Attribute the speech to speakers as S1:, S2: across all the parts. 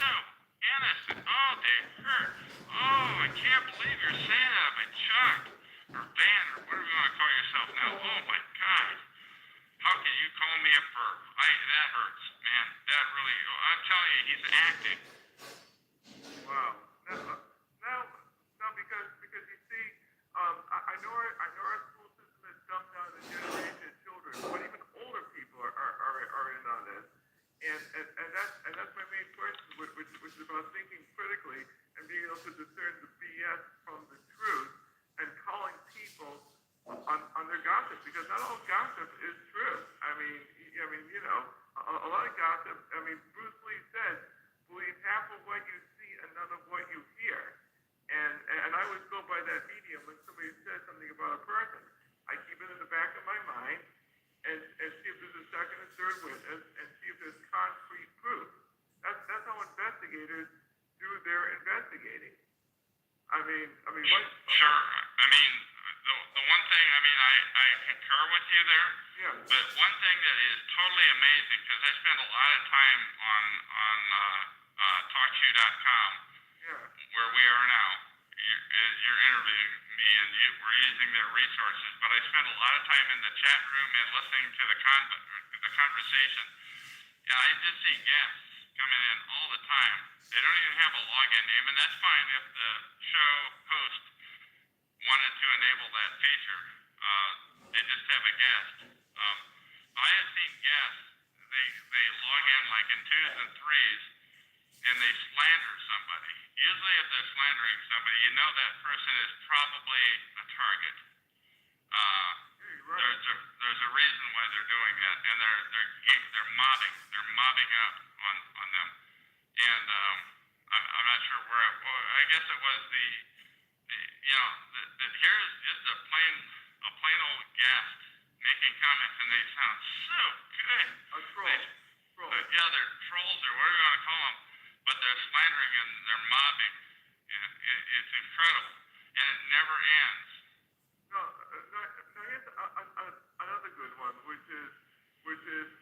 S1: so innocent. Oh, they hurt. Oh, I can't believe you're saying that about Chuck or Van or whatever you want to call yourself now. Oh my God. How can you call me a perv? That hurts, man. That really, I'm telling you, he's acting.
S2: Wow. No, because you see, I know our school system has dumped down the generation of children, but even older people are in on this, and that's my main question, which is about thinking critically and being able to discern the BS from the truth and calling people on their gossip, because not all gossip is true. I mean, you know, a lot of gossip. I mean, Bruce Lee said, "Believe half of what you see and none of what you hear." And I always go by that medium when somebody says something about a person. I keep it in the back of my mind and see if there's a second and third witness and see if there's concrete proof. That's how investigators do their investigating. I mean, what?
S1: Sure. I mean, the one thing, I concur with you there.
S2: Yeah.
S1: But one thing that is totally amazing, because I spend a lot of time on TalkShoe.com, where we are now. You're interviewing me, and we're using their resources. But I spend a lot of time in the chat room and listening to the conversation, and I just see guests coming in all the time. They don't even have a login name, and that's fine if the show host wanted to enable that feature. They just have a guest. I have seen guests, they log in like in twos and threes, and they slander somebody. Usually if they're slandering somebody, you know that person is probably a target. There's a reason why they're doing that, and they're mobbing up on them. And I'm not sure where. I guess it was here's just a plain old guest making comments, and they sound so good.
S2: A troll.
S1: Yeah, they're trolls or whatever you want to call them, but they're slandering and they're mobbing. It's incredible, and it never ends.
S2: No, here's another good one, which is this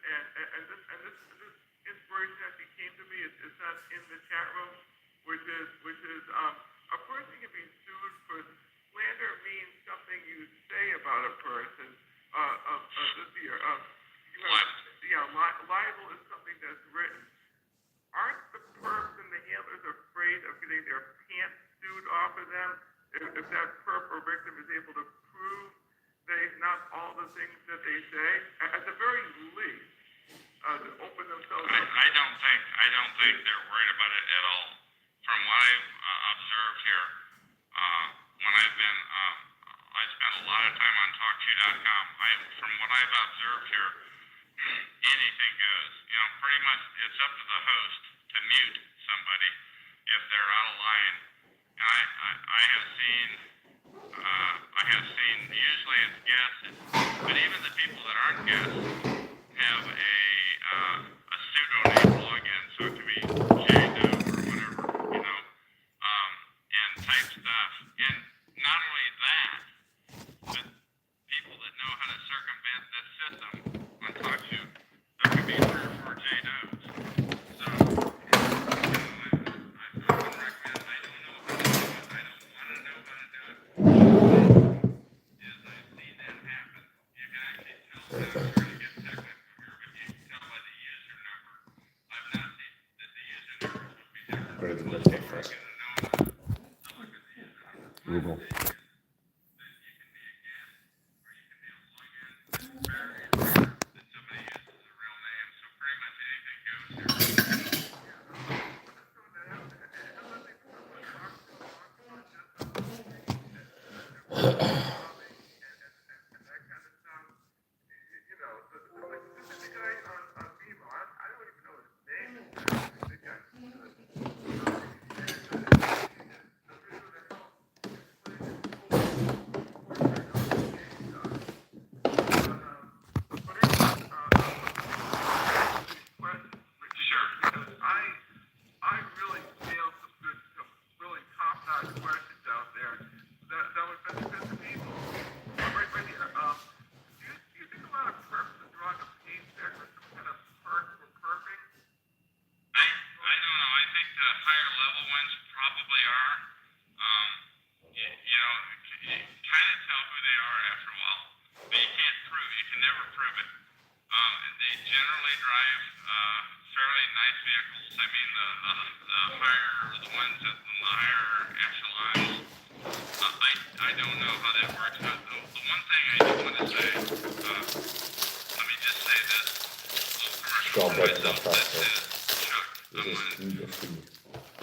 S2: inspiration actually came to me. It's not in the chat room, which is a person can be sued for slander means something you say about a person. Libel is something that's written. Aren't the perps and the handlers afraid of getting their pants sued off of them if that perp or victim is able to prove they've not all the things that they say? At the very least, to open themselves up.
S1: I don't think they're worried about it at all. From what I've observed here, when I've been, I spent a lot of time on TalkShoe.com. From what I've observed here, anything goes. You know, pretty much it's up to the host to mute somebody if they're out of line. And I have seen usually it's guests, but even the people that aren't guests have a pseudonym login, so it could be JDo or whatever, you know, and type stuff. And not only that, but people that know how to circumvent this system on TalkShoe, there could be 3 or 4 JDos. So, I would recommend, I don't know how to do it, I don't want to know how to do it. Is I've seen that happen. You can actually tell that we're going to get technical here, but you can tell by the user number. I've not seen that the user numbers would be different.
S3: Go to the birthday first. Google.
S1: Sure. probably are. You know, you kind of tell who they are after a while, but you can't prove. You can never prove it. They generally drive fairly nice vehicles. I mean, the ones at the higher echelons. I don't know how that works. The one thing I do want to say, let me just say this little commercial for myself that says, Chuck, I'm on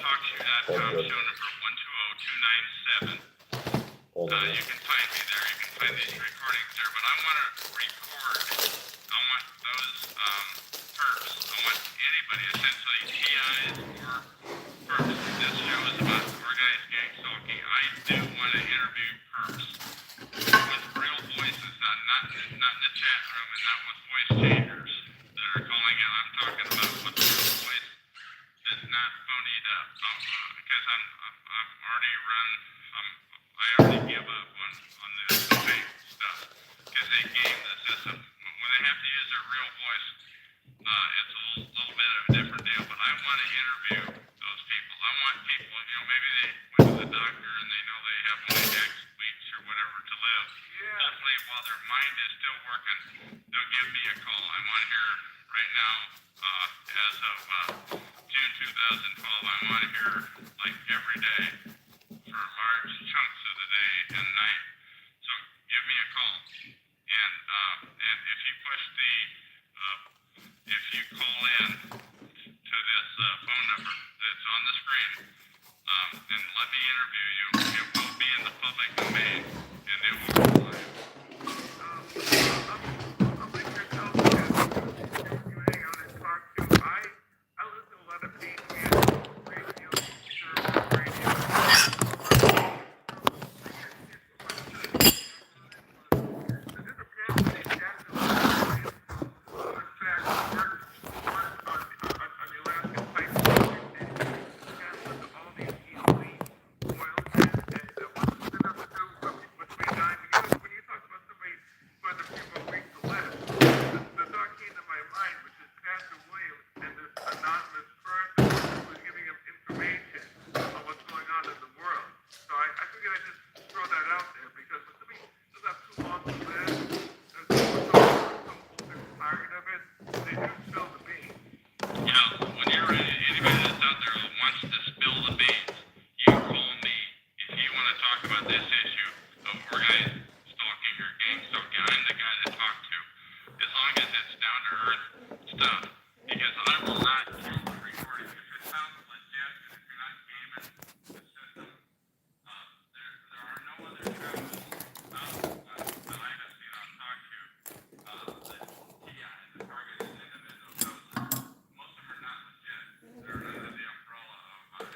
S1: TalkShoe.com, show number 120297. You can find me there. You can find these recordings there. But I want to record. I want those perps. I want anybody, essentially TIs or perps. This show is about organized gang stalking. I do want to interview perps with real voices, not in the chat room and not with voice changers that are calling in. I'm talking about with a real voice that's not phonied up. Because I'm already run. I already give up on the fake stuff because they game the system. When they have to use their real voice, it's a little bit of a different deal. But I want to interview those people. I want people, you know, maybe they went to the doctor and they know they have only X weeks or whatever to live. Yeah. Hopefully, while their mind is still working, they'll give me a call. I'm on here right now as of June 2012. I'm on here like every day for large chunks of the day and night. So give me a call. And if you push if you call in to this phone number that's on the screen, and let me interview you, it will be in the public domain, and it will go live.
S2: I'll make yourself you hang out and talk to. I listen to a lot of patriot radio, conservative radio.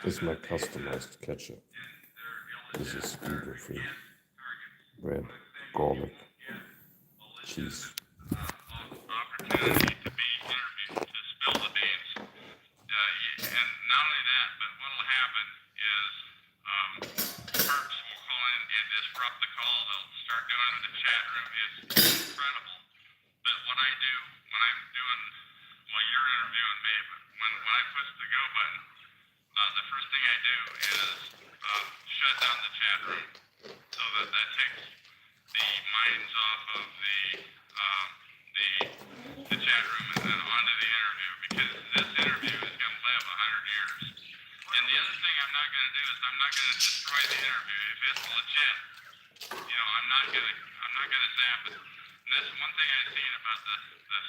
S3: This is my customized ketchup. This is gluten-free. Bread, garlic, cheese.
S1: Opportunity to be interviewed, to spill the beans. And not only that, but what will happen is perps will call in and disrupt the call. They'll start doing it in the chat room. It's incredible. But what I do when I'm doing, well, you're interviewing me, but when I push the go button, the first thing I do is shut down the chat room so that takes the minds off of the chat room and then onto the interview, because this interview is going to live 100 years. And the other thing I'm not going to do is I'm not going to destroy the interview. If it's legit, you know, I'm not going to zap it. And that's one thing I've seen about the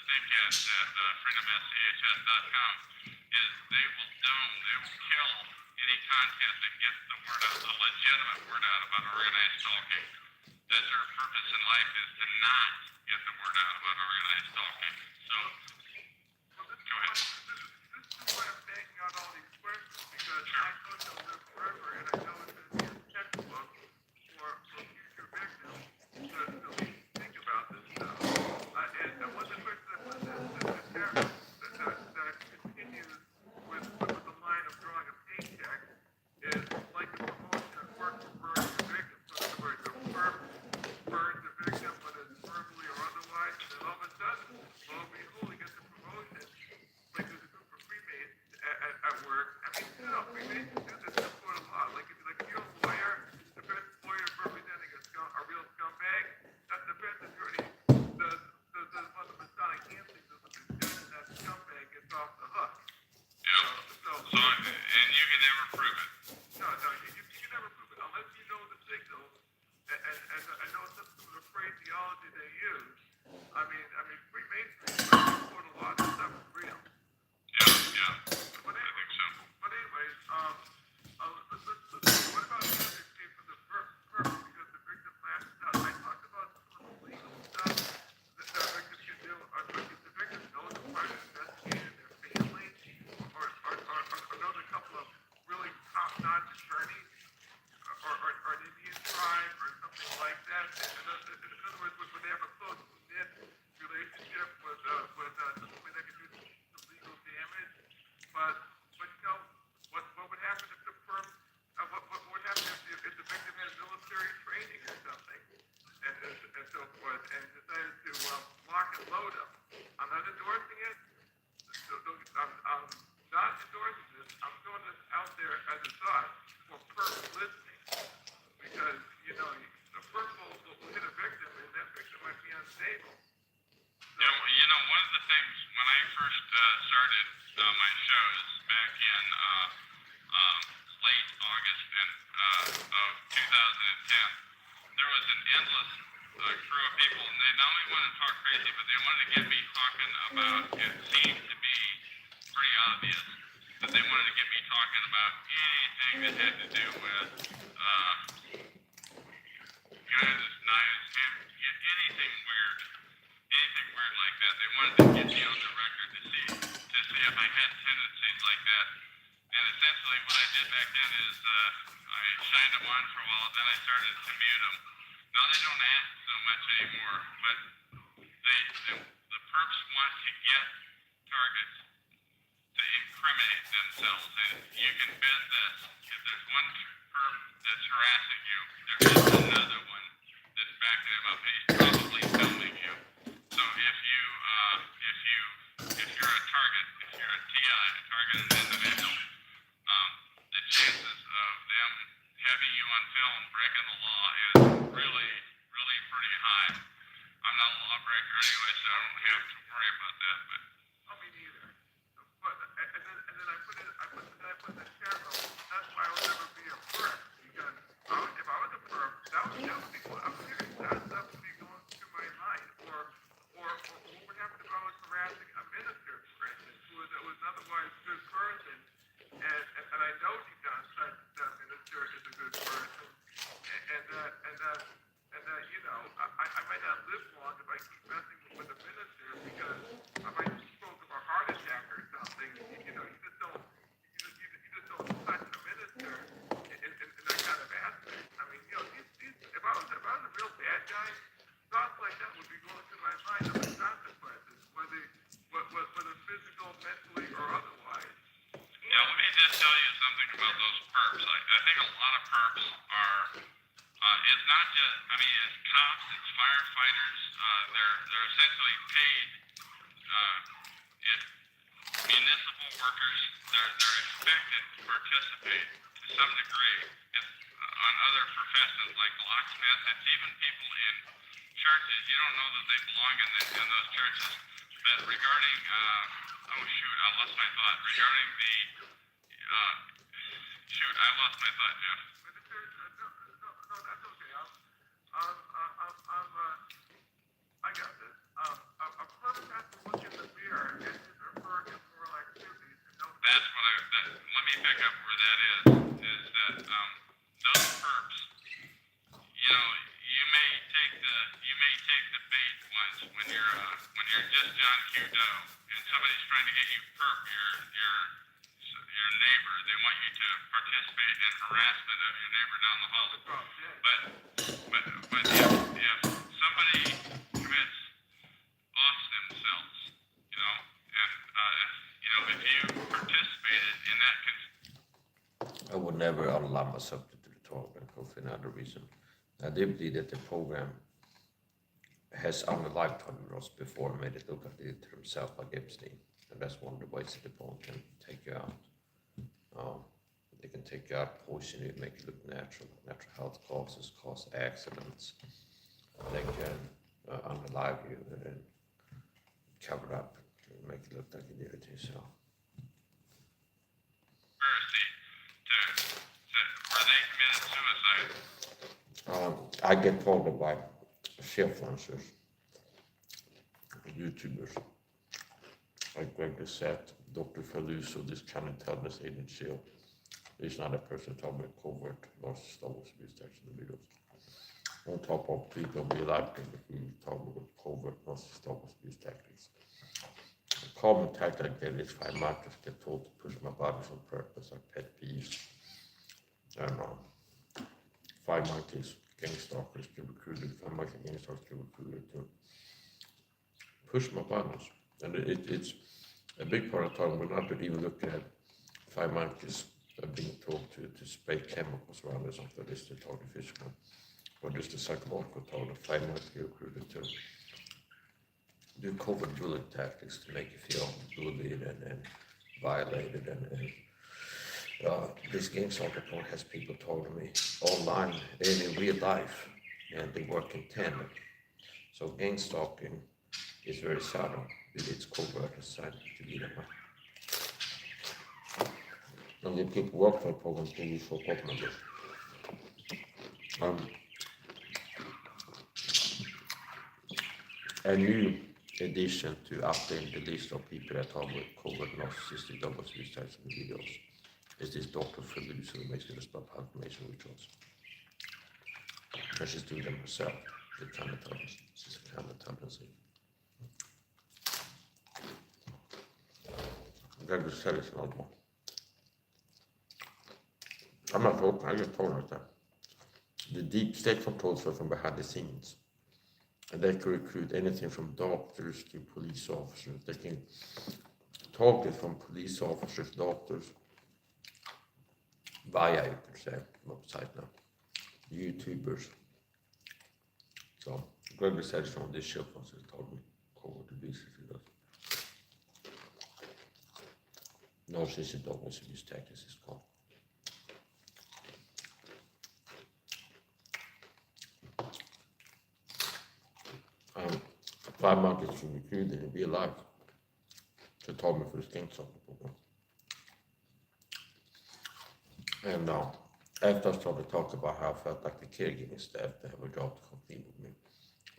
S1: stinkheads at freedomschs.com is they will kill any content that gets the word out, the legitimate word out about organized stalking. That's their purpose in life, is to not get the word out about organized stalking. So, go ahead.
S2: This is why I'm banging out all these questions, because I know they'll live forever, and I know it's going to be a textbook for future victims to think about this stuff. And one of the questions I put in the chat that continues with the line of drawing a paycheck is like the promotion of work for burns the victim. So in other words, a perp burns the victim, whether it's verbally or otherwise, and then all of a sudden, lo and
S1: So, and you can never prove it.
S2: No, you can never prove it unless you know the signals. And I know some of the phraseology they use. I mean, Freemasonry quote a lot of stuff is real.
S1: Yeah,
S2: But
S1: I
S2: anyway,
S1: think so.
S2: what about the other case for the first because the victim lashes out? I talked about some of the legal stuff that the victim can do. If the victim knows a private investigator, their family, or knows a couple of really top-notch attorneys, or an Indian tribe, or something like that. In other words, when they have a close knit relationship with somebody that can do some legal damage, but you know, what would happen if the firm, what would happen if the victim had military training or something, and so forth, and decided to lock and load them? I'm not endorsing it. I'm not endorsing this. I'm throwing this out there as a thought for perp listening, because you know the perp will hit a victim, and that victim might be unstable.
S1: One of the things when I first started my shows back in late August of 2010, there was an endless crew of people, and they not only wanted to talk crazy, but they wanted to get me talking about. It seemed to be pretty obvious that they wanted to get me talking about anything that had to do with guns, knives, anything weird. Anything weird like that. They wanted to get me on the record to see if I had tendencies like that. And essentially what I did back then is I shined them on for a while, then I started to mute them. Now they don't ask so much anymore, but the perps want to get targets to incriminate themselves. And you can bet this. If there's one perp that's harassing you, there is another one that's backing him up, and he's probably filming you. So if you're a target, if you're a TI, a target an individual, the chances of them having you on film breaking the law is really, really pretty high. I'm not a lawbreaker anyway, so I don't have to worry about that. But
S2: Me neither. But and then I put in the chat room. That's why I would never be a perp, because if I was a perp, that would be going. I'm serious. That stuff would be going through my mind. Or what would happen if I was harassing a minister, for instance, who was an otherwise good person, and I know deep down inside that minister is a good person, and that you know I might not live long if I keep messing with a minister, because I might stroke of a heart attack or something. You know, you just don't touch a minister in that kind of aspect. I mean, you know, if I was a real bad guy, thoughts like that would be going through my mind of the consequences, whether physical, mentally, or otherwise.
S1: yeah, let me just tell you something about those perps. I think a lot of perps are. It's not just. I mean, it's cops, it's firefighters. They're essentially paid. It's municipal workers. They're expected to participate to some degree on other professions like locksmiths. It's even people in churches. You don't know that they belong in those churches. But regarding, I lost my thought. Regarding the, I lost my thought, Jeff.
S2: No, that's okay. I got this. A person has to look in the mirror and his or her immoral activities and know.
S1: That's what let me pick up where that is that, those perps, you may take the bait once when you're just John Q. Doe and somebody's trying to get you perp your neighbor. They want you to participate in harassment of your neighbor down the hall. But if somebody commits off themselves, and if you participated in that.
S3: I would never allow myself to do the talk for another reason. I do believe that the program has unlived tolerance before and made it look like they did to themselves like Epstein. And that's one of the ways that the program can take you out. They can take you out, poison you, make it look natural health causes, cause accidents. They can unalive you and then cover it up and make it look like you did it yourself. I get told by influencers, YouTubers, like Greg said, Dr. Faluso, this kind of intelligence agency. He's not a person talking about covert narcissist abuse tactics in the videos. On top of people we like who talk about covert narcissist abuse tactics. A common tactic I get is 5 months get told to push my buttons on purpose, like pet peeves. And 5 monkeys, gang stalkers get recruited, 5 monkey gang stalkers get recruited to push my buttons. And it's a big part of the time we're not even looking at 5 monkeys being told to spray chemicals around or something. This is the target physical, or just the psychological target. 5 monkeys get recruited to do covert bullying tactics to make you feel bullied and violated. And this gang stalker point has people telling me online and in real life, and they work in tandem. So gang stalking is very subtle, but it's covert aside to be that way. And the people work for programs to use for pop members. A new addition to updating the list of people that are with covert narcissistic double abuse types of videos is this Dr. Faluso who makes me stop information rituals. And she's doing them herself. The kind of tendency. She's a kind of tendency. Greg just said it's another one. I'm not joking, I just told her that. The deep state controls her from behind the scenes. And they can recruit anything from doctors to police officers. They can target from police officers, doctors, via, you could say, website now, YouTubers. So, Gregory said it's on this show, so he told me, covert abuse if he does. Narcissistic dog abuse tactics is called. 5 monkeys from recruited in real life to talk me for this gang stalking program. And after I started talking about how I felt like the caregiving staff to have a job to complete with me,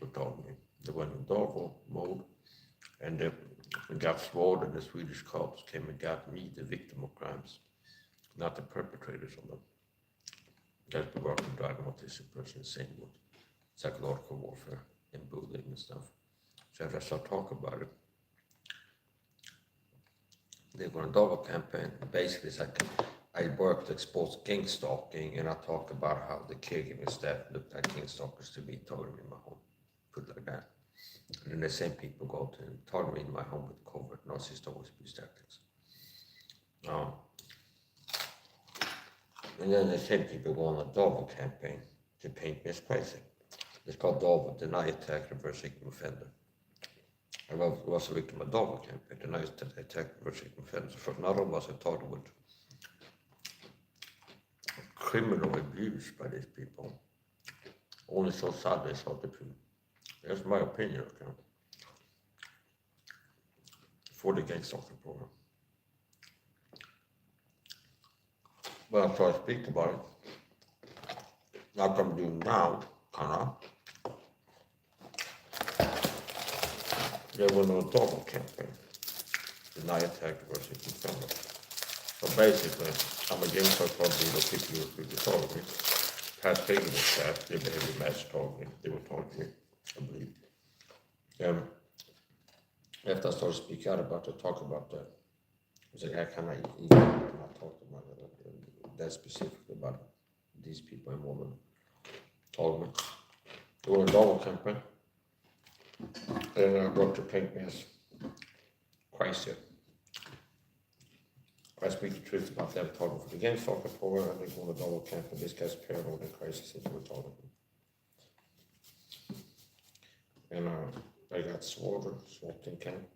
S3: were telling me they went in doggo mode and they got swore and the Swedish cops came and got me, the victim of crimes, not the perpetrators of them. That's the work of driving autistic person insane with psychological warfare and bullying and stuff. So after I started talking about it, they were on a doggo campaign. Basically, it's like I worked to expose gang stalking, and I talk about how the caregiving staff looked like gang stalkers to me, targeting me in my home, put it like that. And then the same people go to target me in my home with covert narcissist abuse tactics. And then the same people go on a doggo campaign to paint me as crazy. It's called doggo, deny attack, reverse victim offender. I was a victim of doggo campaign, deny attack, reverse victim offender. So for not only was I targeted with criminal abuse by these people, only so sad they saw the truth. That's my opinion, okay? For the gang stalking program. But after I speak about it, like I'm doing now, kinda, they went on a doggo campaign, deny attack versus defender. So basically, I'm a gang stalker leader, people who recruit the target. Pat Fagan was staff, they behaved match targeting, they were targeting me, I believe. After I started speaking out about it, talk about that, I was like, I cannot even not talk about it, that specifically about these people involved in told me. They were a doggo campaign, and I wrote to paint me as crazy. I speak the truth about them talking for the gang stalking program, and they go on a doggo campaign. This guy's paranoid and crazy since we're talking. And I got swapped in camp.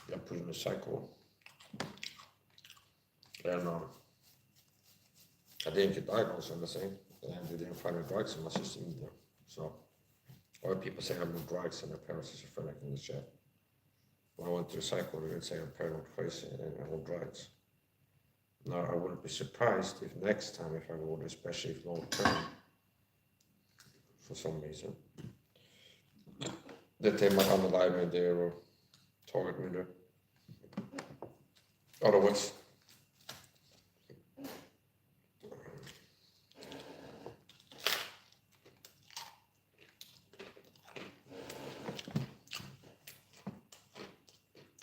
S3: Got put in a cycle. And I didn't get diagnosed or anything. And they didn't find any drugs in my system either. So, a lot of people say I'm on drugs and my parents are schizophrenic in the chat. When I went to the cycle, they didn't say I'm paranoid crazy and I'm on drugs. Now, I wouldn't be surprised if next time if I go, especially if long term, for some reason. That they might unalive me there or target me there. Otherwise,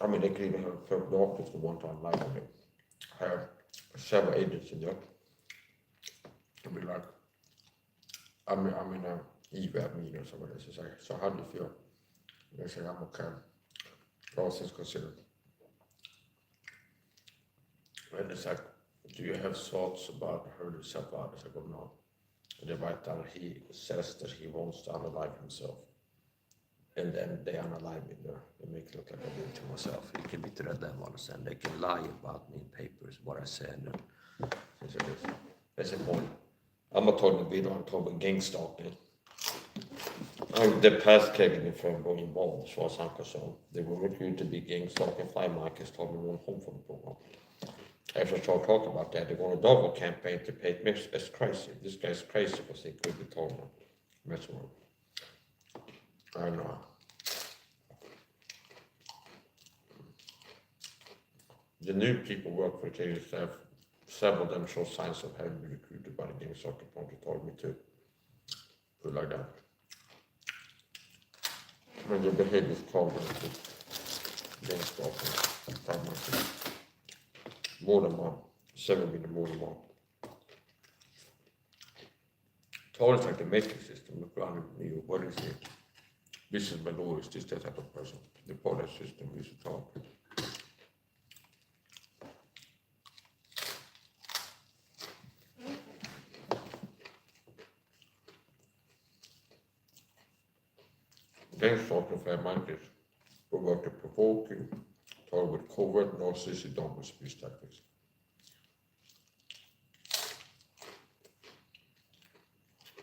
S3: I mean, they could even have a third dog if they want to unalive me. I have several agents in there. I'll be like, I'm in a EVAP meeting or something. They say, so how do you feel? They say, I'm okay. All things considered. And it's like, do you have thoughts about hurting yourself out? I said, well, no. And they write down, he says that he wants to unalive himself. And then they unalive me there. They make it look like I did it to myself. It can be to that level, understand? They can lie about me in papers, what I said. And things like this. That's important. I'm not talking about video, I'm talking about gang stalking. The past cabinet firm were involved as far as I'm concerned. They were recruited to be gang stalking fly markets, told me one home from the program. After I started talking about that, they want a double campaign to paint me as crazy. This guy's crazy because they could be told me. That's one. I know. The new people work for KU staff. Several of them show signs of having been recruited by the gang stalking project, told me to put it like that. And the behavior is called gang stalking. 5 months. More than one. 7 million more than one. Told it's like the matrix system. Look around you. What is it? This is my lawyer. Is this that type of person? The police system is a talk. Gang stalking 5 months. Provoked to provoking. Told with covert narcissistic double speech tactics.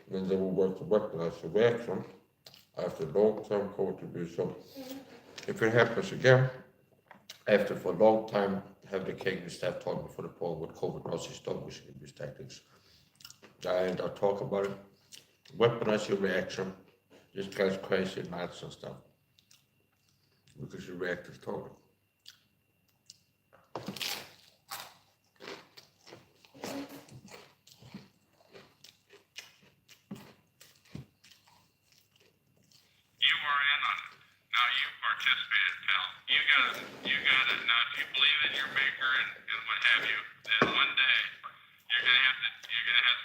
S3: Then they will work to weaponize the reaction after long-term contribution. If it happens again, after for a long time have the KGB staff talk before the poll with covert narcissistic double speech tactics. And I'll talk about it. Weaponize your reaction. This guy's crazy nights and stuff. Because you react to talking.
S1: You are in on it. Now you participated, pal. You got it. Now if you believe in your maker and what have you, then one day you're gonna have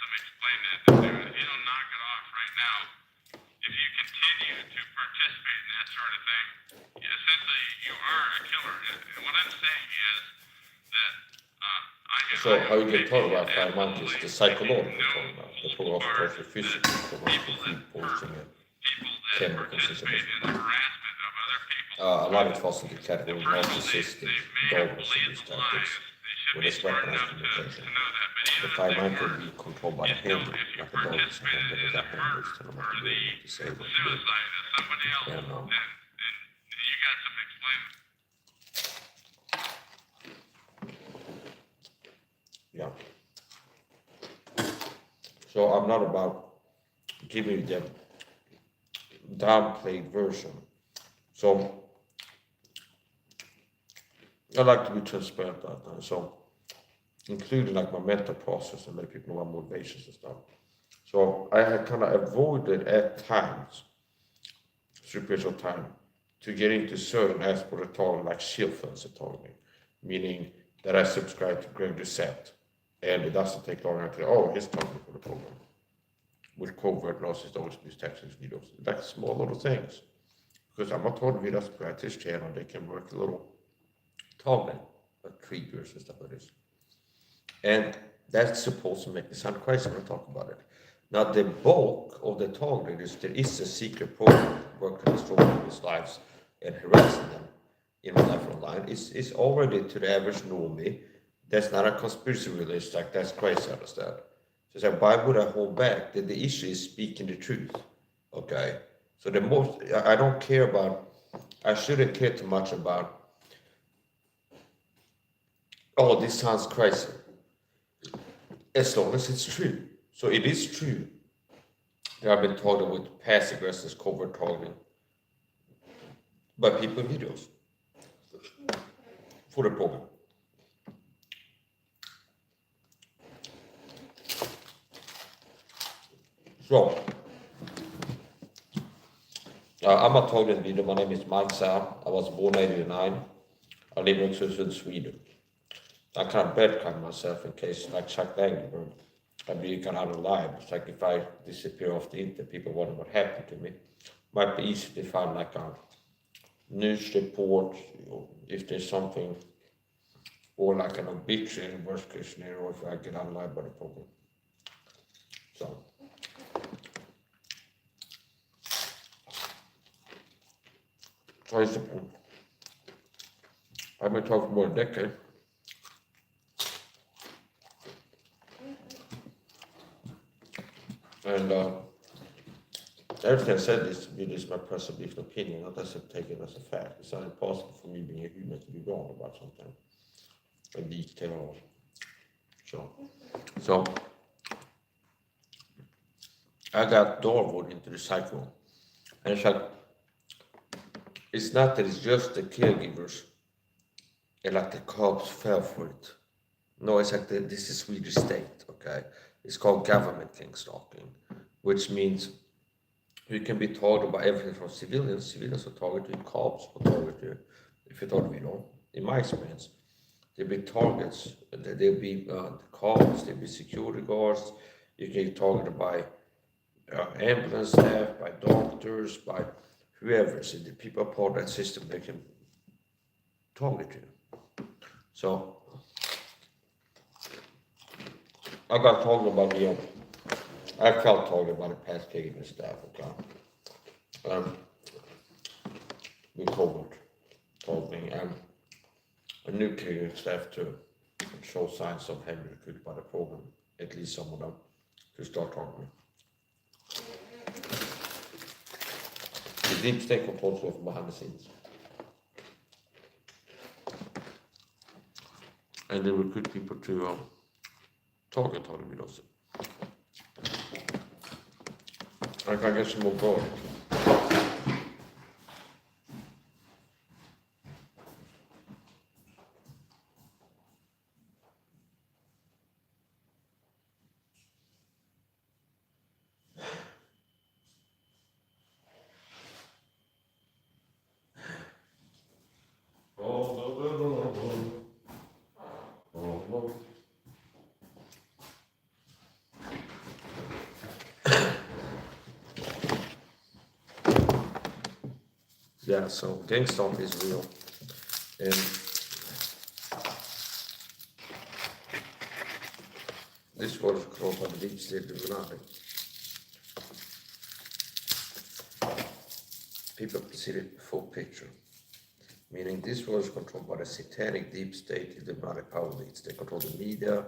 S1: some explaining to do. If you don't knock it off right now, if you continue to participate in that sort of thing, essentially you are a killer. And what I'm saying is that
S3: So how you get told about 5 months is the psychological trauma. The poor of course the physical trauma, the food poisoning, chemicals and
S1: harassment of other people.
S3: a lot of it falls into the category of narcissistic double speech tactics. With this weaponized communication. The 5 months will be controlled by the hand, like a dog is handed with a hand, is telling what to do, what to say, what to do.
S1: Suicide of somebody else,
S3: And,
S1: then you got some explaining.
S3: yeah. So I'm not about giving you the downplayed version. So I like to be transparent about that. So including like my mental process and let people know my motivations and stuff. So I had kind of avoided at times, through periods of time, to get into certain aspects of the talk like shield funds at all, meaning that I subscribe to Greg Doucette. And it doesn't take long until, oh, he's talking for the program. With covert narcissist always these texts videos. Like small little things. Because I'm not told videos subscribe to his channel, they can work a little toggling, like triggers and stuff like this. And that's supposed to make me sound crazy when I talk about it. Now the bulk of the toggling is there is a secret program working destroying people's lives and harassing them in my life online. It's already to the average normie. That's not a conspiracy realist, like that's crazy, I understand. So it's like, why would I hold back? The issue is speaking the truth, okay? So the most, I don't care about, I shouldn't care too much about, oh, this sounds crazy. As long as it's true. So it is true I've been targeted with passive aggressive covert targeting by people in videos for the program. So, I'm a target leader. My name is Mike SAHA. I was born in 1989. I live in Sweden. I kind of breadcrumb myself in case, like Chuck Langenberg, I'd be kind of alive. It's like if I disappear off the internet, people wonder what happened to me. Might be easy to find like a news report, if there's something, or like an obituary in worst case scenario, or if I get alive by the program. So. I've been talking for more than a decade. And everything I said is my personal belief and opinion, not as I take it as a fact. It's not impossible for me being a human to be wrong about something. A detail or so I got Darwood into the cycle. And it's like, it's not that it's just the caregivers and like the cops fell for it. No, it's like this is Swedish state, okay? It's called government king stalking, which means you can be targeted by everything from civilians. Civilians are targeted, cops are targeted. If you thought, in my experience, there'll be targets. There'll be the cops, there'll be security guards. You can get targeted by ambulance staff, by doctors, by whoever. So the people are part of that system, they can target you. So I got targeted by I felt targeted by the past caregiving staff, okay? We told me, a new caregiving staff to show signs of having recruited by the program, at least some of them, to start targeting me. The deep state controls were from behind the scenes. And they recruit people to target me also. I can get some more gold. Yeah, so gang stalk is real. And this was called by the deep state Illuminati. People see the full picture. Meaning this was controlled by the satanic deep state, the Illuminati power elites. They control the media,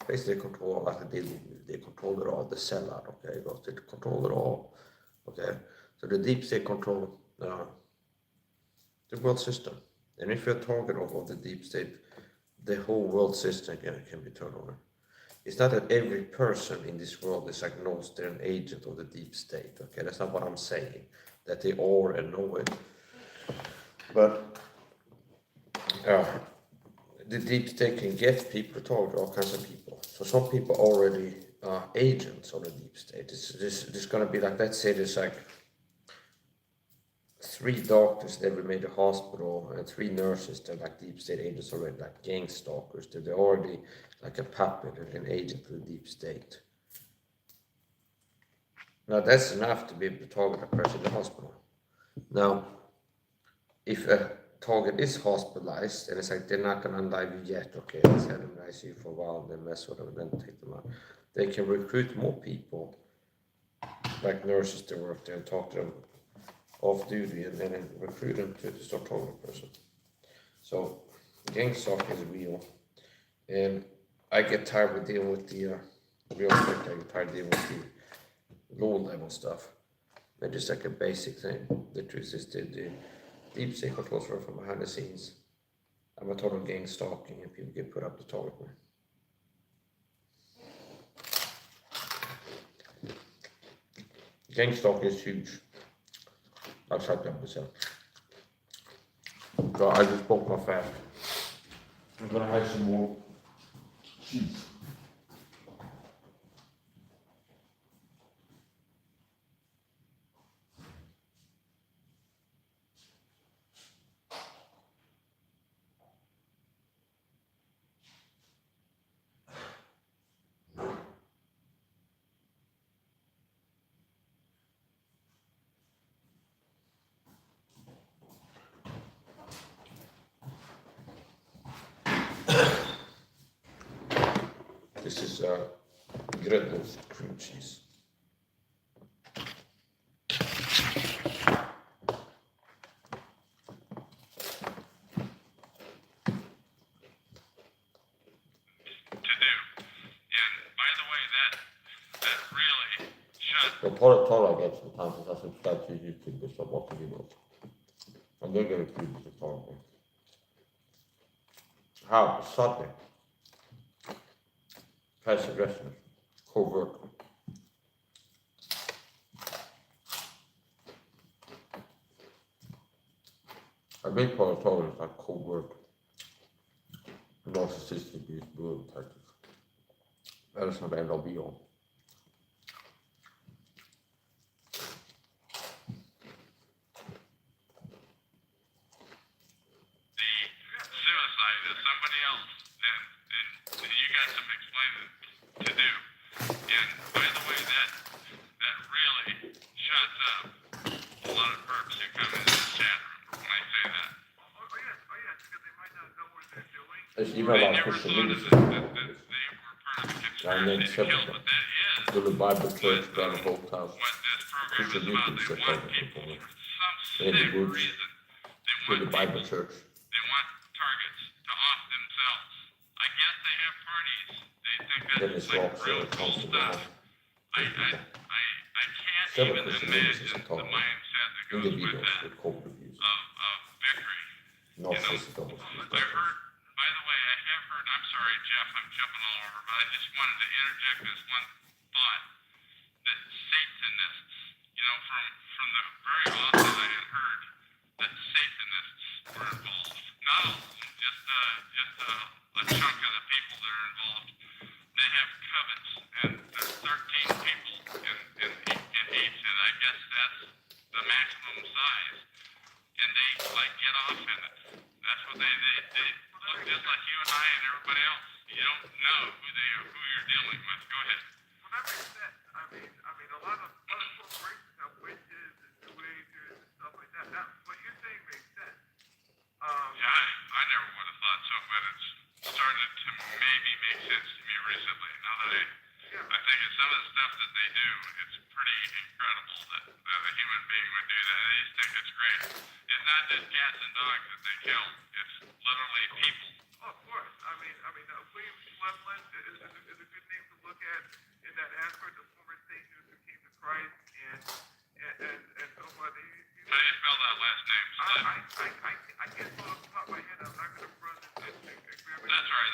S3: basically they control like they control it all, the sellout, okay? They control it all, okay? So the deep state control the world system. And if you're a target of the deep state, the whole world system can be turned on. It's not that every person in this world is like knows they're an agent of the deep state, okay? That's not what I'm saying, that they are and know it. But the deep state can get people to target all kinds of people. So some people already are agents of the deep state. It's going to be like, let's say there's like 3 doctors in every major hospital and 3 nurses that are like deep state agents already, like gang stalkers. They're already like a puppet and an agent of the deep state. Now that's enough to be able to target a person in the hospital. Now, if a target is hospitalized and it's like they're not gonna unalive you yet, okay, let's have them in the ICU for a while and then mess with them and then take them out. They can recruit more people, like nurses to work there and talk to them off duty and then recruit them to start targeting a person. So gang stalking is real, and I get tired of dealing with the real estate. I get tired of dealing with the low level stuff. But just like a basic thing. The truth is the deep state controls work from behind the scenes. I'm a total gang stalking and people get put up to target me. King stock is huge. I'll check that myself. So I just broke my fast. I'm gonna have some more cheese. This is grilled cream cheese.
S1: To do. And by the way, that really shut.
S3: The total I get sometimes is I subscribe to YouTube or stop watching videos. I'm gonna get a few of the total. How? Suddenly. Passive aggressive. Covert. I think total is like covert. Narcissistic abuse, bullying tactics. That is not the end all be all.
S1: Suicide is somebody else, and you got some explaining to do. And by the way, that really shuts up a lot of perps who come into the chat room when I say that.
S2: Oh yes, because they might not know what they're doing.
S3: There's even
S1: They
S3: a lot
S1: never
S3: of Christian
S1: thought
S3: leaders.
S1: that they were part of the conspiracy to kill, but that is
S3: To the Bible church, down the whole house.
S1: what this program
S3: Christian
S1: is about.
S3: leaders
S1: They
S3: are
S1: want
S3: talking
S1: people
S3: about it.
S1: for some
S3: In the
S1: sick
S3: woods.
S1: reason. They
S3: To
S1: want
S3: the Bible
S1: people.
S3: church.
S1: They want targets to off themselves. I guess they have parties. They think
S3: Then
S1: that's
S3: it's
S1: like
S3: all
S1: real
S3: so it
S1: cool
S3: comes to
S1: stuff.
S3: the
S1: I can't
S3: Several
S1: even
S3: Christian leaders
S1: imagine
S3: are
S1: the
S3: talking.
S1: mindset that
S3: In
S1: goes
S3: the
S1: with
S3: videos
S1: that
S3: with cold reviews.
S1: of victory.
S3: Narcissistic almost.
S1: I heard, by the way, I have heard, I'm sorry, Jeff, I'm jumping all over, but I just wanted to interject this one thought that Satanists, from the very often I had heard that Satanists were involved. Not all of them, just a chunk of the people that are involved. They have covets, and there's 13 people in each, and I guess that's the maximum size. And they get off in it. That's what they look just like you and I and everybody else. You don't know who you're dealing with. Go ahead.
S2: Well, that makes sense. I mean, a lot of corporations have witches and new agers and stuff like that. Now, what you're saying makes sense.
S1: Yeah, I never would have thought so, but it's started to maybe make sense to me recently. Now that I think of some of the stuff that they do, it's pretty incredible that a human being would do that. They just think it's great. It's not just cats and dogs that they kill. It's literally people.
S2: Oh, of course. I mean, William Schlemlin is a good name to look at in that aspect of former Satanists who came to Christ and what they.
S1: How do you spell that last name?
S2: I can't pull it off the top of my head. I'm not going to run and grab it.
S1: That's right.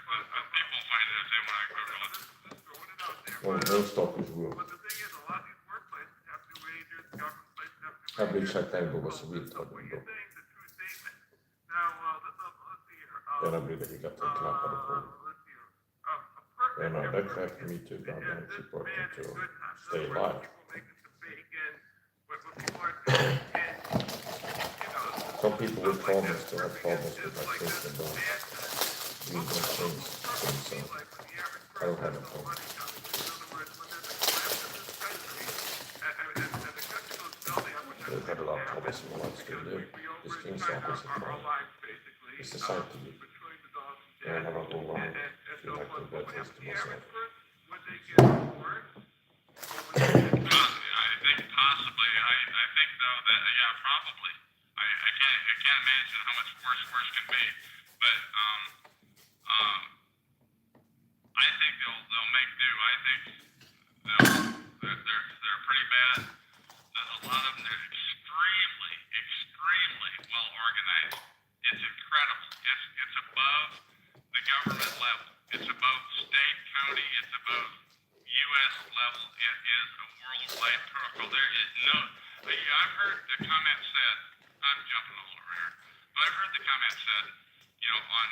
S1: But people find it if they want to Google it.
S2: Just throwing it out there.
S3: Well, no stock is real.
S2: But the thing is, a lot of these workplaces have new agents, government places have new
S3: I've been
S2: agents.
S3: checked out, but what's the real
S2: What
S3: talking
S2: you're
S3: about?
S2: saying is a true statement. Now, let's see here.
S3: Then I believe that he got taken up by the phone.
S2: Let's see here. A person
S3: And
S2: is
S3: that
S2: different.
S3: crafted me too, down
S2: And
S3: there,
S2: this
S3: support
S2: man
S3: him
S2: is
S3: to
S2: good times. In
S3: stay
S2: other words,
S3: alive.
S2: people making some bacon, what people are doing, and
S3: Some people with
S2: stuff like
S3: traumas
S2: that.
S3: still have traumas with like
S2: Like
S3: things and
S2: this
S3: dogs.
S2: madness.
S3: We don't change themselves.
S2: Like when the average
S3: I don't
S2: person
S3: have a
S2: has no
S3: problem.
S2: money coming in. In other words, when there's a collapse in this country, and the country goes belly up, which I
S3: They've had a lot of
S2: happen,
S3: traumas in their lives still do.
S2: we
S3: This
S2: over
S3: king's
S2: China
S3: stock is a
S2: our
S3: trauma.
S2: lives, basically.
S3: It's a sign to me.
S2: With trillions of dollars in
S3: And
S2: debt.
S3: I'm not going to lie.
S2: And
S3: Feel like the bad taste to
S2: the
S3: myself.
S2: average person, would they get reward?
S1: I think possibly. I think though that probably. I can't imagine how much worse can be. But I think they'll make do. I think they're pretty bad. There's a lot of them. They're extremely well organized. It's incredible. It's above the government level. It's above state, county. It's above U.S. level, it is a worldwide protocol. There is no, I've heard the comment said, I'm jumping all over here, but I've heard the comment said, you know, on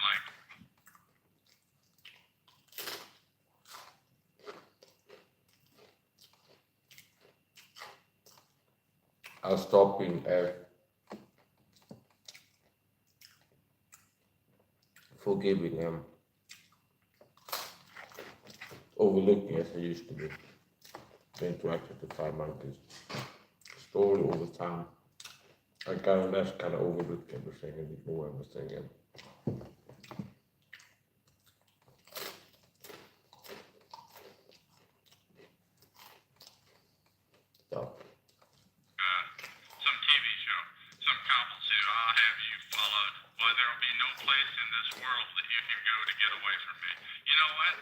S1: like,
S3: I'll stop being forgiving and overlooking as I used to be. The interaction to five monkeys. Slowly over time, I got less kind of overlook everything and ignore everything. And stop.
S1: some TV show, some couple say, I'll have you followed. Well, there will be no place in this world that you can go to get away from me. You know what?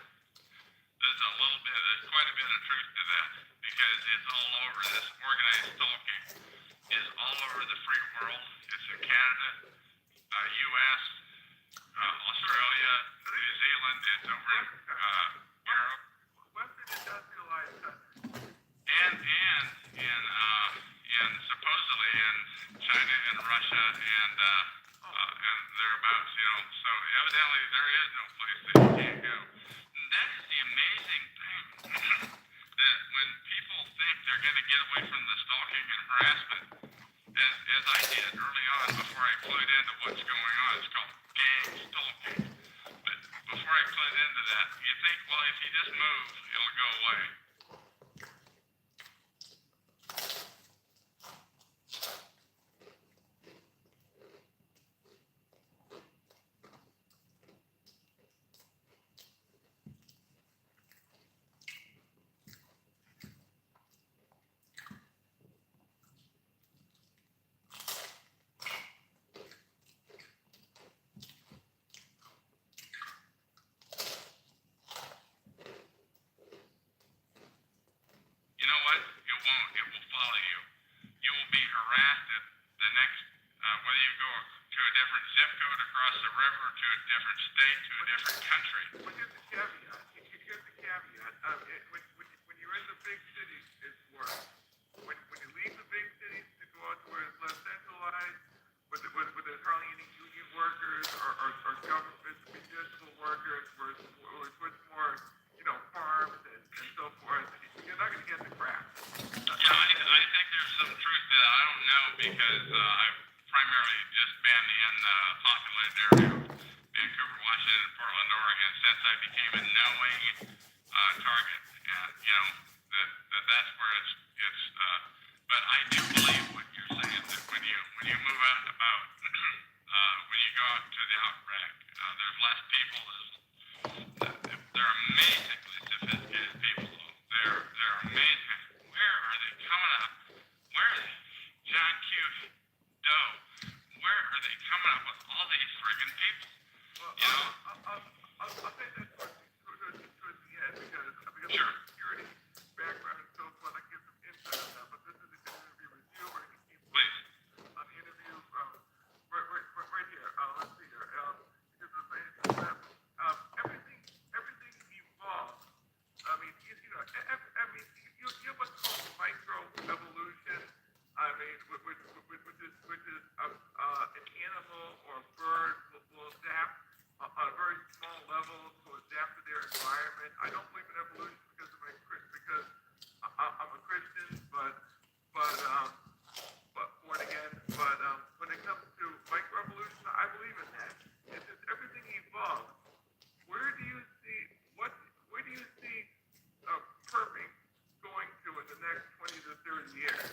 S1: There's quite a bit of truth to that, because it's all over. This organized stalking is all over the free world. It's in Canada, U.S., Australia, New Zealand. It's over in Europe.
S2: Western industrialized countries.
S1: And supposedly in China and Russia and thereabouts, you know. So evidently there is no place that you can't go. And that is the amazing thing that when people think they're going to get away from the stalking and harassment, as I did early on before I clued into what's going on, it's called gang stalking. But before I clued into that, you think, well, if you just move, it'll go away. You know what? It won't. It will follow you. You will be harassed at the next, whether you go to a different zip code across the river, to a different state, to a different country.
S2: But here's the caveat. Here's the caveat. When you're in the big cities, it's worse. When you leave the big cities to go out to where it's less centralized, where there's hardly any union workers or government municipal workers, where it's much more, you know, farms and so forth, you're not going to get the crap.
S1: Yeah, I think there's some truth to that. I don't know, because I've primarily just been in the populated area of Vancouver, Washington, and Portland, Oregon since I became a knowing target. And, you know, that's where it's but I do believe what you're saying, that when you move out and about, when you go out to the outback, there's less people. They're amazingly sophisticated people. They're amazing. Where are they coming up? Where are they? John Q. Doe. Where are they coming up with all these friggin' people?
S2: Well,
S1: You know?
S2: I'll say that towards the end, because
S1: Sure.
S2: of security background and so forth, I give some insight on that. But this is an interview with you. We're going to keep
S1: Please.
S2: on the interview right here. Let's see here. Because of the financial everything evolves. I mean, you know, you have what's called micro evolution. I mean, which is an animal or a bird will adapt on a very small level to adapt to their environment. I don't believe in evolution because I'm a Christian, but born again. But when it comes to microevolution, I believe in that. It's just everything evolves. Where do you see perming going to in the next 20 to 30 years?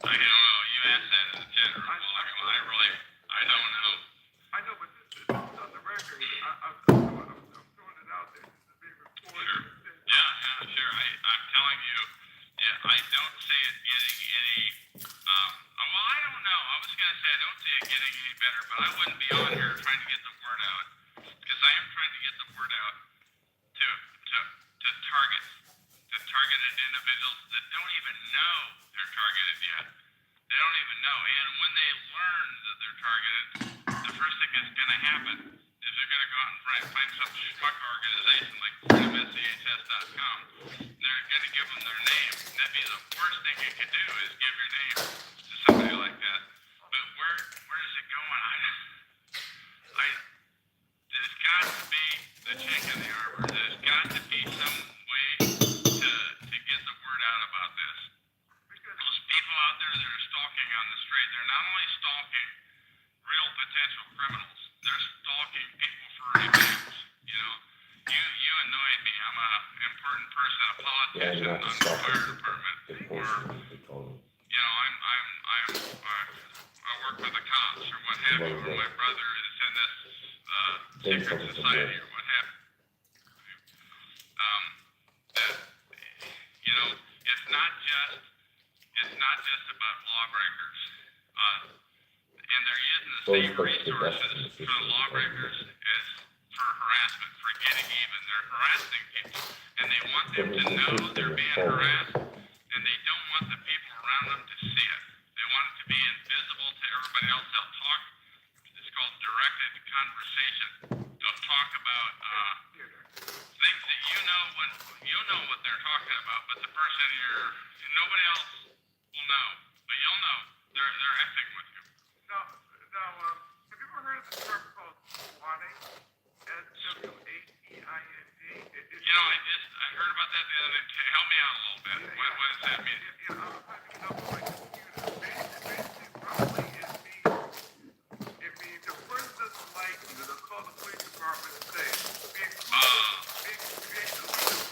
S1: I don't know. You asked that in the general. I don't know.
S2: I know, but this is on the record. I'm throwing it out there. This is being recorded.
S1: Sure. Yeah, sure. I'm telling you, yeah, I don't see it getting any, well, I don't know. I was going to say I don't see it getting any better, but I wouldn't be on here trying to get the word out, because I am trying to get the word out to targeted individuals that don't even know they're targeted yet. They don't even know. And when they learn that they're targeted, the first thing that's going to happen is they're going to go out and find some schmuck organization like freedomschs.com I'm a important person, a
S3: Yeah,
S1: politician
S3: you're
S1: on
S3: not
S1: the fire
S3: stopping
S1: department,
S3: the
S1: or
S3: portion they call them.
S1: you know, I work with the cops or what have you, or my brother is in this secret society or what have you. That you know, it's not just about lawbreakers, and they're using the same resources for the lawbreakers as for harassment, for getting even. They're harassing people, and they want them to know they're being harassed, and they don't want the people around them to see it. They want it to be invisible to everybody else. They'll talk. It's called directed conversation. They'll talk about things that you know what they're talking about, but the person nobody else will know, but you'll know they're effing with you.
S2: Now, have you ever heard of the term called swatting? SWATING?
S1: You know, I heard about that the other day. Help me out a little bit. What does that mean?
S2: Yeah, I'm typing it up on my computer. Basically, roughly, it means a person doesn't like you. They'll call the police department and say, being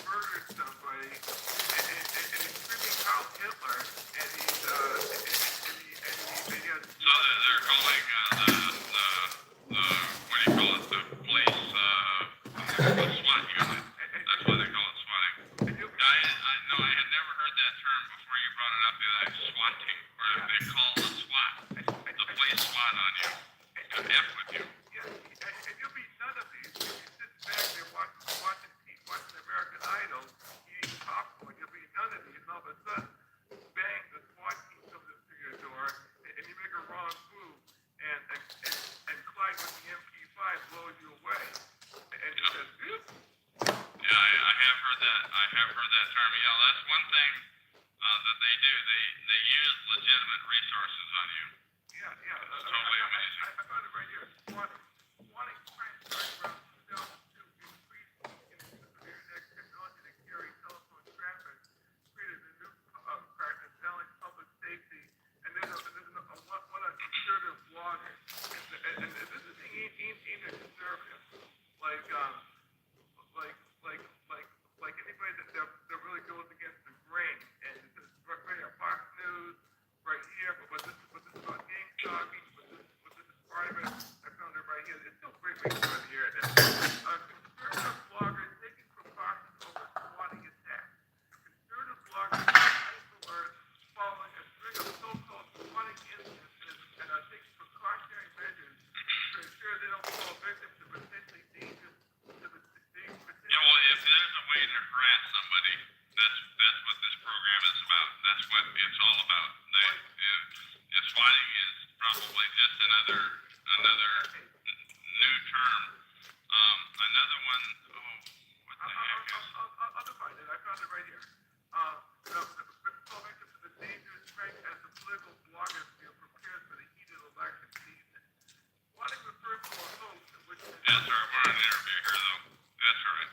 S2: murdered somebody, and he's screaming Heil Hitler, and he has.
S1: So they're calling the what do you call it? The police the SWAT unit. That's why they call it swatting. I had never heard that term before you brought it up. That swatting, or they call the SWAT, the police SWAT on you to F with you.
S2: Yeah, and you'll be none of these. You'll be sitting back there watching American Idol, eating popcorn. You'll be none of these, and all of a sudden, bang, the SWAT team comes up to your door, and you make a wrong move, and Clyde with the MP5 blows you away, and he says, "Oop."
S1: Yeah, I have heard that. I have heard that term. You know, that's one thing that they do. They use legitimate resources on you.
S2: Yeah.
S1: It's totally amazing.
S2: I found it right here. Swatting crimes starting around 2002 increased in the use of internet technology to carry telephone traffic, created a new practice, balancing public safety, and there's one on conservative bloggers. And this is aimed at conservatives, like anybody that really goes against the grain. And this is right here, Fox News, right here. But this is about gang stalking. But this is part of it. I found it right here. It's still great way to hear it. Conservative bloggers taking precautions over swatting attacks. Conservative bloggers are alert following a string of so-called swatting instances and are taking precautionary measures to ensure they don't fall victim to potentially dangerous.
S1: Yeah, well, if there's a way to harass somebody, that's what this program is about. That's what it's all about. Swatting is probably just another new term. Another one. Oh, what the heck is?
S2: I'll find it. I found it right here. Fall victim to the dangerous strength as the political bloggers prepared for the heated election season. Swatting refers to a hoax in which
S1: That's our we're on interview here, though. That's right.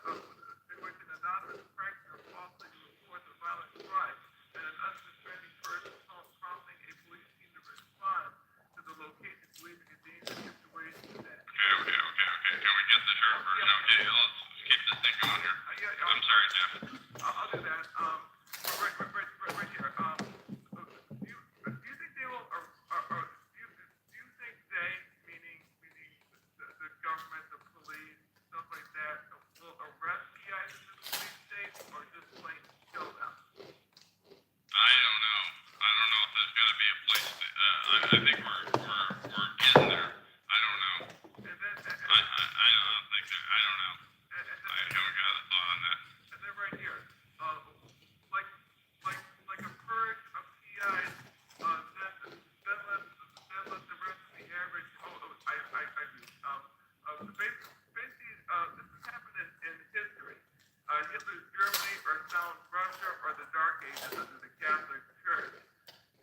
S2: in which an anonymous prankster falsely reports a violent crime and an unsuspecting person prompting a police team to respond to the location believing a dangerous situation.
S1: Okay. Can we get the sheriff version? Okay, let's keep this thing going here. I'm sorry, Jeff.
S2: I'll do that. Right here. Do you think they will, do you think they, meaning the government, the police, stuff like that, will arrest guys in the police state or just plain kill them?
S1: I don't know. I don't know if there's going to be a place. I think we're getting there. I don't know.
S2: And then,
S1: I don't think that. I don't know. I haven't got a thought on that.
S2: and then right here, like a purge of PIs, then let the rest of the average. I do. Basically, this has happened in history. Hitler's Germany or Stalin's Russia or the Dark Ages under the Catholic Church.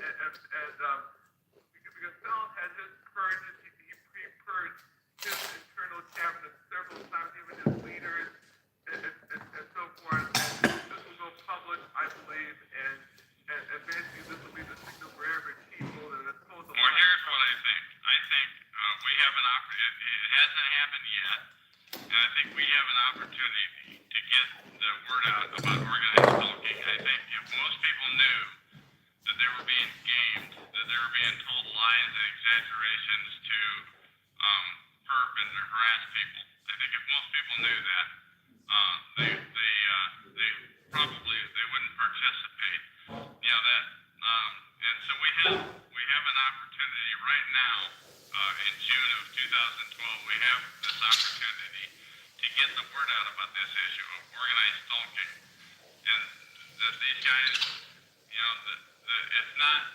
S2: Because Stalin had his purges, he pre-purged his internal cabinet several times, even his leaders and so forth. And this will go public, I believe, and basically this will be the signal for every people that is supposed to.
S1: Well, here's what I think. I think we have an opportunity. It hasn't happened yet, and I think we have an opportunity get the word out about organized stalking. I think if most people knew that they were being gamed, that they were being told lies and exaggerations to perp and harass people. I think if most people knew that, they probably they wouldn't participate. You know that, and so we have an opportunity right now in June of 2012. We have this opportunity to get the word out about this issue of organized stalking, and that these guys, you know, it's not.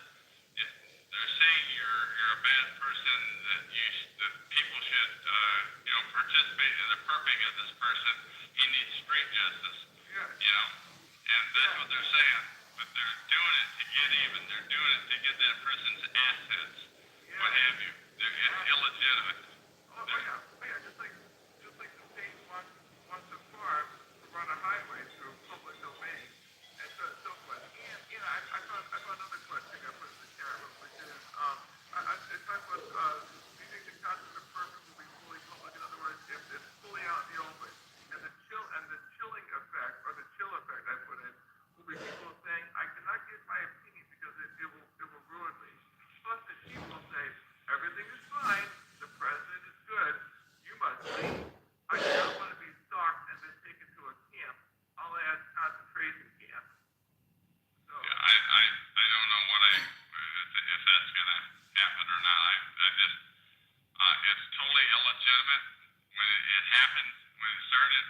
S1: They're saying you're a bad person, that people should you know, participate in the perping of this person. He needs street justice. You know, and that's what they're saying. But they're doing it to get even. They're doing it to get that person's assets, what have you. It's illegitimate.
S2: Just like the state wants a farm to run a highway through public domain, and so forth. And you know, I found another question I put in the chat room, which is, it talks about, do you think the concept of perfect will be fully public? In other words, if it's fully out in the open, and the chilling effect, or the chill effect I put in, will be people saying, I cannot give my opinion because it will ruin me. Plus, the chief will say, everything is fine, the president is good, you must leave. I do not want to be stalked and then taken to a camp. I'll add concentration camp. So,
S1: Yeah, I don't know if that's gonna happen or not. I just it's totally illegitimate. When it happened, when it started,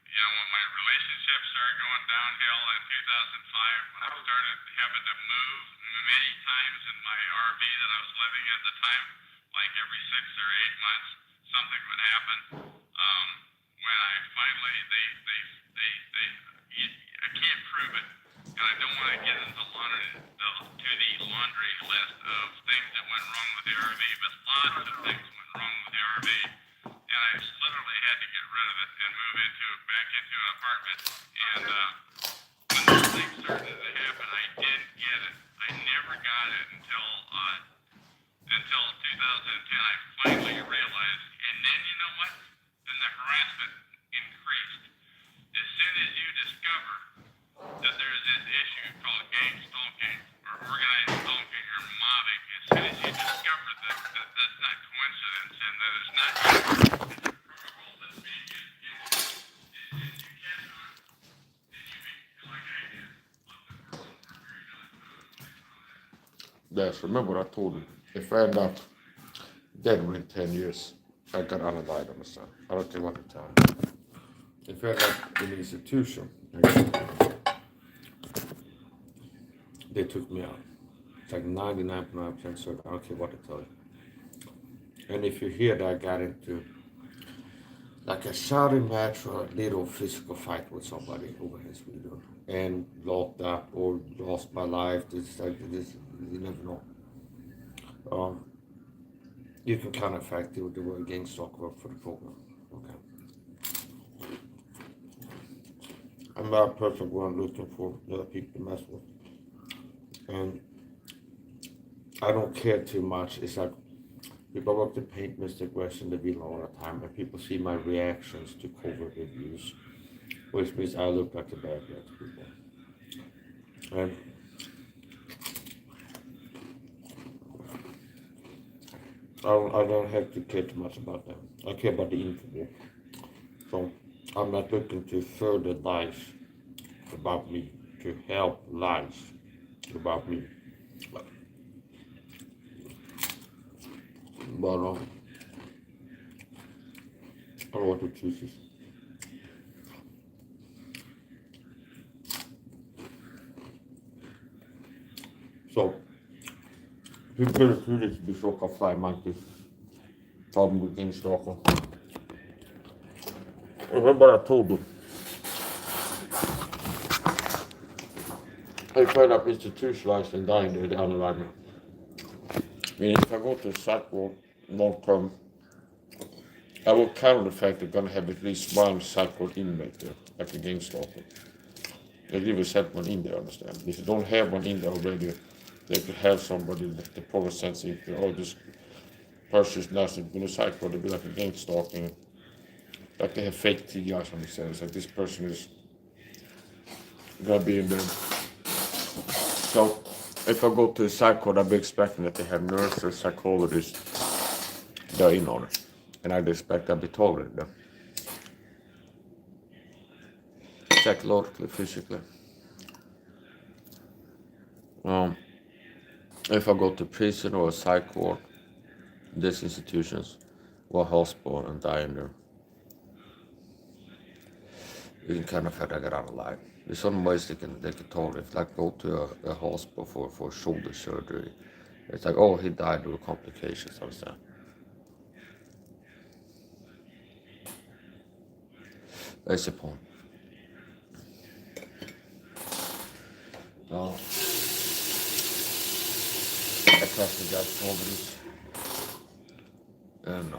S1: you know, when my relationship started going downhill in 2005, when I started having to move many times in my RV that I was living at the time, like every 6 or 8 months, something would happen. When I finally, I can't prove it, and I don't want to get into the laundry list of things that went wrong with the RV, but lots of things went wrong with the RV, and I literally had to get rid of it and move back into an apartment. And when those things started to happen, I didn't get it. I never got it until 2010. I finally realized, and then you know what? Then the harassment increased. As soon as you discover that there's this issue called gang stalking or organized stalking or mobbing, as soon as you discover that that's not coincidence and that it's not it's a protocol that's being used against you, and you catch on and you make, like I did, let the person for a period of time.
S4: Yes, remember what I told you. If I end up dead within 10 years, I got unalive on the sun. I don't care what the time. If I end up in an institution, they took me out. It's like 99.9% certain. I don't care what they tell you. And if you hear that I got into like a shouting match or a little physical fight with somebody over in Sweden and locked up or lost my life, this, you never know. You can kind of fact the word gang stalker for the program. Okay. I'm not a person going looking for other people to mess with. And I don't care too much. It's like people work the paint Mr. Aggression the wheel all the time, and people see my reactions to cover reviews, which means I look like a bad guy to people. And I don't have to care too much about them. I care about the info. So I'm not looking to further lies about me, to help lies about me. But I don't know what the truth is. So people recruited to be so called fly monkeys. Problem with gang stalker. Remember what I told you. If I end up institutionalized and dying, they unalive me. I mean, if I go to a psych ward long term, I will count the fact they're going to have at least one psych ward inmate there, like a gang stalker. They leave a set one in there, understand? If you don't have one in there already, they could have somebody that the proper sense if this person is not in a psych ward, they'll be like a gang stalking. like they have fake TDRs on these cells. Like this person is gonna be in there. So if I go to the psych ward, I'll be expecting that they have nurses, psychologists, they're in on it. And I'd expect I'll be tolerated them. Psychologically, physically. If I go to prison or a psych ward, these institutions, or hospital and die in there, you can kind of have to get out alive. There's some ways they can tolerate. Like go to a hospital for shoulder surgery. It's like, oh, he died due to complications. I was saying. That's the point. I trust the guys over this. And